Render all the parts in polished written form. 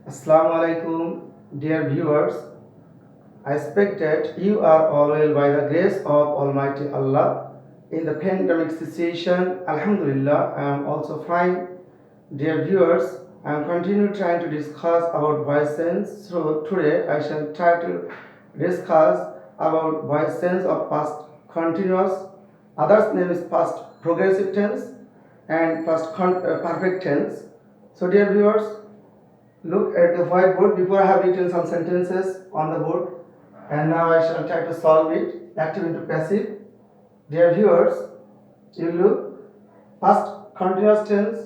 Assalamu alaikum, dear viewers. I expect that you are all well by the grace of Almighty Allah. In the pandemic situation, Alhamdulillah, I am also fine. Dear viewers, I am continue trying to discuss about voice sense. So today I shall try to discuss about voice sense of past continuous. Others name is past progressive tense and perfect tense. So dear viewers, look at the whiteboard. Before I have written some sentences on the board, and now I shall try to solve it. Active into passive. Dear viewers, you look past continuous tense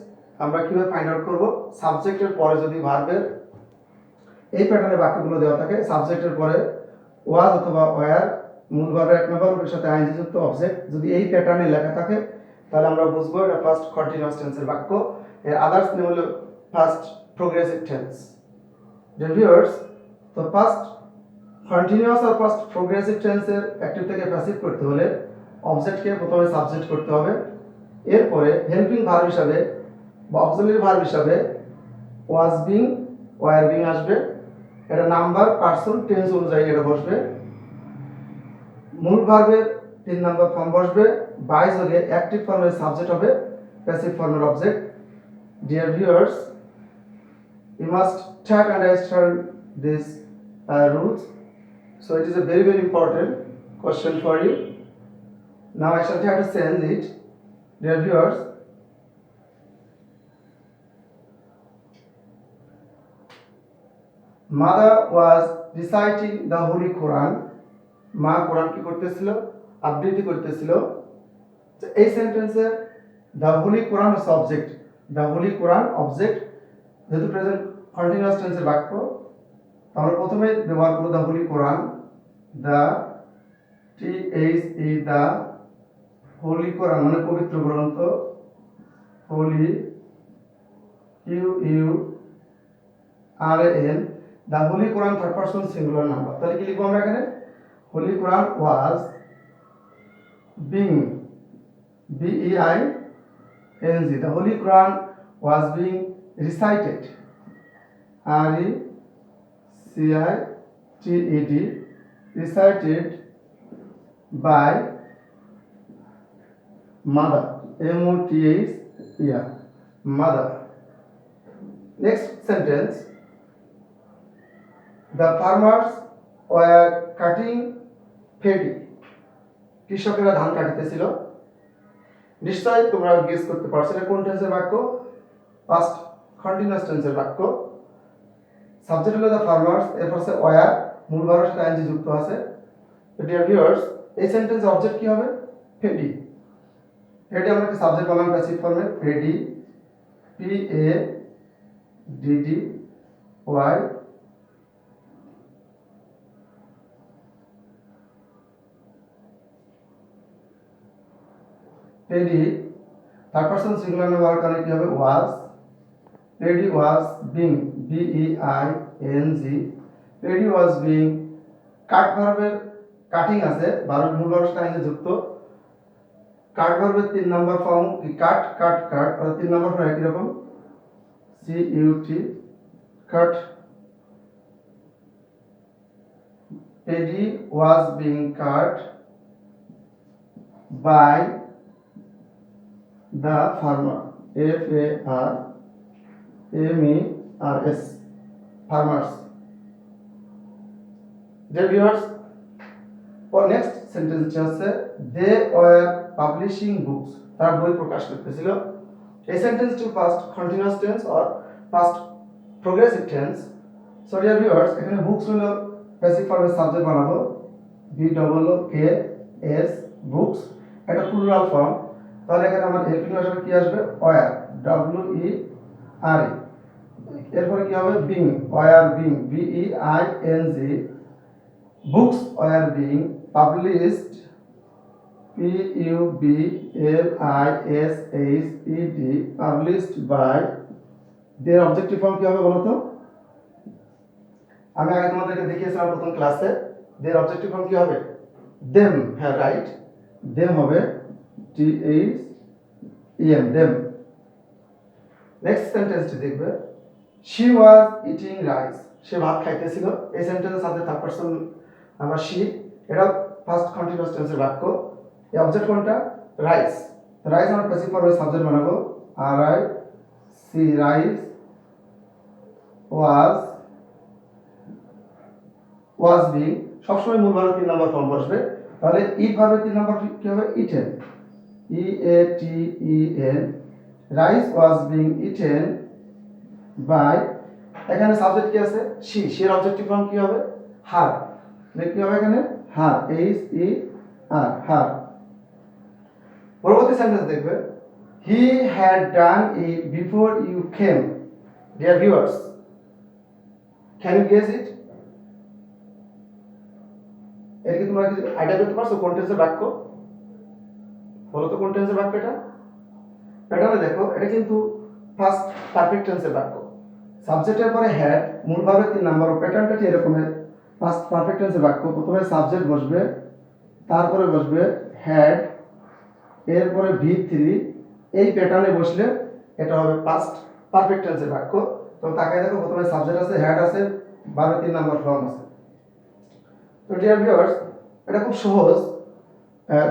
আমরা কিভাবে find out করব সাবজেক্টের পরে যদি ভার্বের এই প্যাটার্নে বাক্যগুলো দেওয়া থাকে সাবজেক্টের পরে ওয়াজ অথবা ওয়্যার মূল ভার্বের এক নম্বর রূপের সাথে আইএনজি যুক্ত অবজেক্ট যদি এই প্যাটার্নে লেখা থাকে তাহলে আমরা বুঝবো এটা ফার্স্ট কন্টিনিউয়াস টেন্সের বাক্য এর আদার্স নেম হলো first progressive tense dear viewers তো ফার্স্ট কন্টিনিউয়াস আর ফার্স্ট প্রোগ্রেসিভ টেন্সের অ্যাক্টিভ থেকে প্যাসিভ করতে হলে অবজেক্টকে প্রথমে সাবজেক্ট করতে হবে এরপরে হেল্পিং ভার্ব হিসাবে বা অক্সিলারি ভার্ব হিসাবে ওয়াজ বিং ওয়্যার বিং আসবে এটা নাম্বার পার্সন টেন্স অনুযায়ী এটা বসবে মূল ভার্বের 3 নাম্বার ফর্ম বসবে বাইজ হলে অ্যাক্টিভ ফর্মের সাবজেক্ট হবে প্যাসিভ ফর্মের object dear viewers you must try to understand these rules. So it is a very important question for you. Now I shall try to change it. Dear viewers, mother was reciting the Holy Quran. মা কোরআন কি করতেছিল আবৃত্তি করতেছিল এই সেন্টেন্সে the Holy Quran is subject, the Holy Quran object যেহেতু present continuous টেন্সের বাক্য আমরা প্রথমে ব্যবহার করব the Holy Quran, the the Holy Quran মানে পবিত্র গ্রন্থ Holy QURAN the Holy Quran third person singular number তাহলে কি লিখব আমরা এখানে Holy Quran was being BEING the Holy Quran was being recited RECITED recited by mother MOTHER mother. Next sentence, the farmers were cutting paddy. কৃষকেরা ধান কাটতেছিল নিশ্চয়ই তোমরা guess করতে পারছো এটা কোন টেন্সের বাক্য পাস্ট কন্টিনিউয়াস টেন্সের বাক্য সাবজেক্ট হলো দ্য ফার্মার্স এরপর আছে ওয়্যার মূল ভার্বের সাথে আইএনজি যুক্ত আছে তো ডিয়ার ভিউয়ার্স এই সেন্টেন্সের অবজেক্ট কি হবে পেডি পেডি আমরা কি সাবজেক্ট বললাম প্যাসিভ ফর্মে Paddy PADDY Paddy third person singular ব্যবহার করে কি হবে was Paddy was being BEING Paddy was being cut ভার্বের কাটিং আছে ভার্বের মূল ভার্বের সাথে যুক্ত কাট ভার্বের 3 নাম্বার ফর্ম কি কাট কাট কাট আর 3 নাম্বার ফর্ম একই রকম CUT cut paddy was being cut by the farmer FARMERS farmers. Dear viewers, for next sentence আছে they were publishing books তারা বই প্রকাশ করতেছিল এই সেন্টেন্সটি past continuous tense or past progressive tense. So dear viewers, এখানে books হলো passive ফর্মের subject বানাবো BOOKS books এটা প্লুরাল ফর্ম তাহলে এখানে আমার হেল্পিং ভার্ব কি আসবে ওয়্যার WERE এরপরে কি হবে being were being BEING books were being published PUBLISHED published by their objective form কি হবে বলো তো আমি আগে তোমাদেরকে দেখিয়েছিলাম প্রথম ক্লাসে their objective form কি হবে them হ্যাঁ রাইট them হবে THEM them নেক্সট সেন্টেন্সটি দেখবে শি ওয়াজ ইটিং রাইস, সে ভাত খাইতেছিল। এই সেন্টেন্সের সাথে থার্ড পারসন আমার শি, এটা ফার্স্ট কন্টিনিউয়াস টেন্সের বাক্য। এই অবজেক্ট কোনটা? রাইস। রাইস আমরা প্যাসিভ ফর্মে সাবজেক্ট বানাবো, R I C, rice was being, সবসময় মূল ভাবে 3 নম্বর ফর্ম বসবে। তাহলে ইট ভাবে 3 নম্বর কি হবে? Eaten, E A T E N. Rice was being eaten by, এখানে সাবজেক্ট কি আছে? শি, শি এর অবজেক্টিভ ফর্ম কি হবে? হার। কি হবে এখানে? Her, H E R, her. পরবর্তী সেন্টেন্স দেখবে, he had done it before you came. Dear viewers, can you guess it? এর কি তোমরা কি আইডিয়া করতে পারছো কোন টেন্সের বাক্য? বলো তো কোন টেন্সের বাক্য এটা? প্যাটার্নে দেখো, এটা কিন্তু ফার্স্ট পারফেক্ট টেন্সের বাক্য। সাবজেক্টের পরে হ্যাড, মূল ভাবে 3 নম্বর। প্যাটার্নটা কি এরকমের? ফার্স্ট পারফেক্ট টেন্সের বাক্য, প্রথমে সাবজেক্ট বসবে, তারপরে বসবে হ্যাড, এরপরে V3। এই প্যাটার্নে বসলে এটা হবে ফার্স্ট পারফেক্ট টেন্সের বাক্য। তো তাকায় দেখো, প্রথমে সাবজেক্ট আছে, হ্যাড আছে, 3 নম্বর ফর্ম আছে। তো ডিয়ার ভিউয়ার্স, এটা খুব সহজ।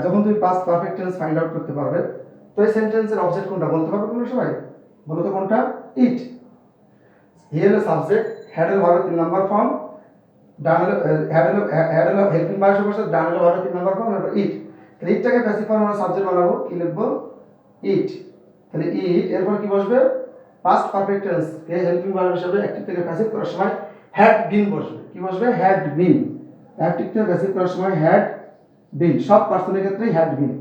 যখন তুমি past perfect tense find out করতে পারবে, তো এই সেন্টেন্সের অবজেক্ট কোনটা বলতে পারবে তোমরা সবাই? বলো তো কোনটা? ইট। হি হলো সাবজেক্ট, হ্যাড হলো ভাবে 3 নম্বর ফর্ম, ডান হলো হ্যাড হলো হেল্পিং ভার্ব বসে, ডান হলো ভাবে 3 নম্বর ফর্ম, এরপর ইট। তাহলে ইটটাকে প্যাসিভ ফর্ম আমরা সাবজেক্ট বানাবো, কি লিখবো? ইট। তাহলে ইট, এরপর কি বসবে? পাস্ট পারফেক্ট টেন্স কে হেল্পিং ভার্ব হিসেবে অ্যাক্টিভ থেকে প্যাসিভ করার সময় হ্যাড বিন বসবে। কি বসবে? Had been. অ্যাক্টিভ থেকে প্যাসিভ করার সময় হ্যাড বিন। সব পার্সনের ক্ষেত্রে হ্যাড বিন,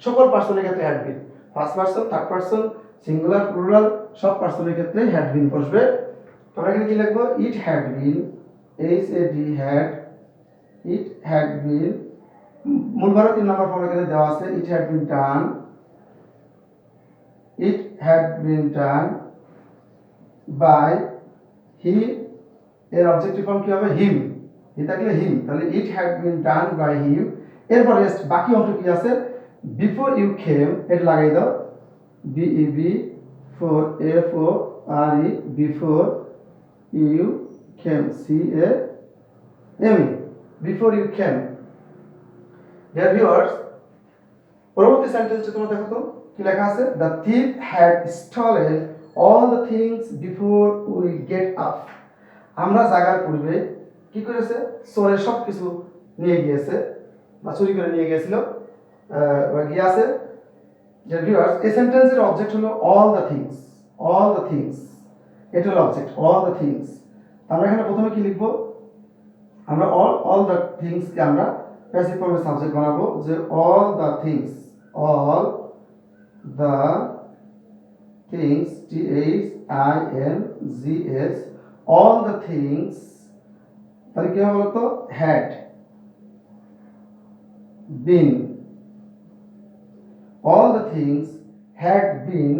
সকল পার্সনের ক্ষেত্রে had been. First person, third person, singular, plural, সব পার্সনের ক্ষেত্রে হ্যাড বিন বসবে। তোমরা এখানে কি লিখবো? It had been, H A D, had, it had been. মূল ভাবে 3 নম্বর ফর্ম এখানে দেওয়া আছে, it had been done, it had been done by he. এর অবজেক্টিভ ফর্ম কি হবে? হিম। হি থাকলে হিম, তাহলে ইট had been done by him. এরপর বাকি অংশ কি আছে? বিফোর ইউ কেম, এটা লাগাই দাও, B E before F O R E, before you came, C A M E, before you came. Dear viewers, পরবর্তী সেন্টেন্সটা তোমরা দেখো তো কি লেখা আছে? The thief had stolen all the things before we get up. আমরা জাগার পূর্বে কি করেছে? চোরে সব কিছু নিয়ে গিয়েছে বা চুরি করে নিয়ে গিয়েছিল, গিয়ে আছে। যে ভিউয়ার্স, এই সেন্টেন্সের অবজেক্ট হলো all the things, all the things, এটা হলো অবজেক্ট, অল দ্য থিংস। আমরা এখানে প্রথমে কি লিখবো? আমরা অল দ্য থিংস কে আমরা প্যাসিভ ফর্মে সাবজেক্ট বানাবো, যে all the things, all the things, T H I N G S, all the things. তাহলে কি হবে বলতো? Had been, all the things had been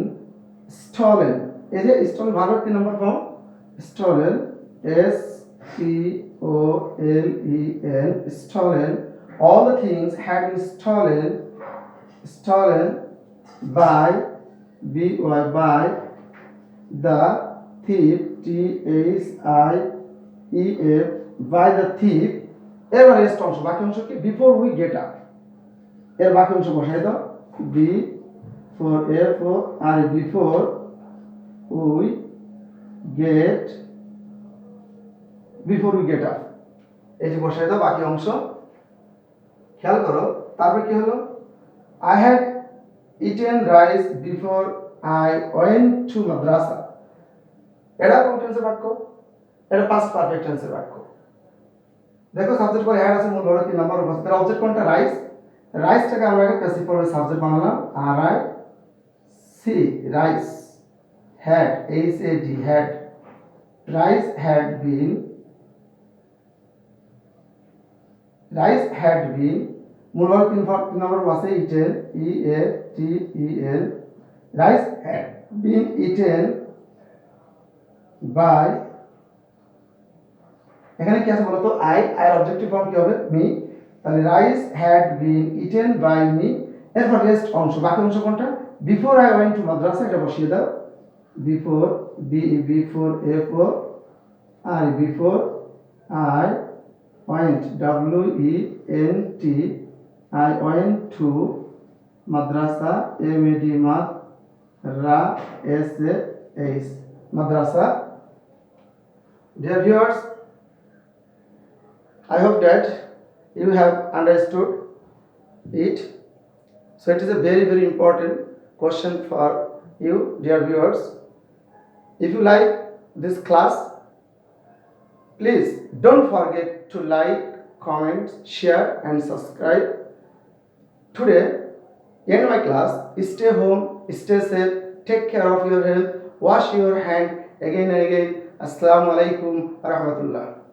stolen. এই যে stolen ভার্বের 3 নম্বর form, stolen, S T O L E N, stolen. All the things had been stolen, stolen by B Y, by the thief, T H I E F, by the thief। এবার rest অংশ, বাকি অংশ কি? Before we get up, এর বাকি অংশ বসাই দাও, before F O R, before we get, before we get up, এই যে বসাই দাও বাকি অংশ। খেয়াল করো, তারপরে কি হলো? I had eaten rice before I went to মাদ্রাসা। এটা কোন টেন্সের বাক্য? এটা পাস্ট পারফেক্ট টেন্সের বাক্য। দেখো, সাবজেক্ট পরে হ্যাড আছে, মূল ভাবে 3 নম্বর উপস্থিত। অবজেক্ট কোনটা? রাইস। রাইসটাকে আমরা আগে প্যাসিভ ফর্মে সাবজেক্ট বানালাম, R I C, rice, had, H A D, had, rice had been, rice had been, মূল ভাবে 3 নম্বর আছে, eaten, E A T E N, rice had been eaten by, এখানে কি আছে বলতো? আই, আই অবজেক্টিভ ফর্ম কি হবে? মি। তাহলে rice had been eaten by me. এরপর রেস্ট অংশ, বাকি অংশ কোনটা? বিফোর আই ওয়েন্ট টু মাদ্রাসা, এটা বসিয়ে দাও, before B before apple, I before I went WENT, I went to madrasa MAD math ra SAS madrasa. Dear viewers, I hope that you have understood it. So it is a very important question for you, dear viewers. If you like this class, please don't forget to like, comment, share and subscribe. Today, end my class. Stay home, stay safe, take care of your health, wash your hand again and again. Assalamu alaikum wa rahmatullah.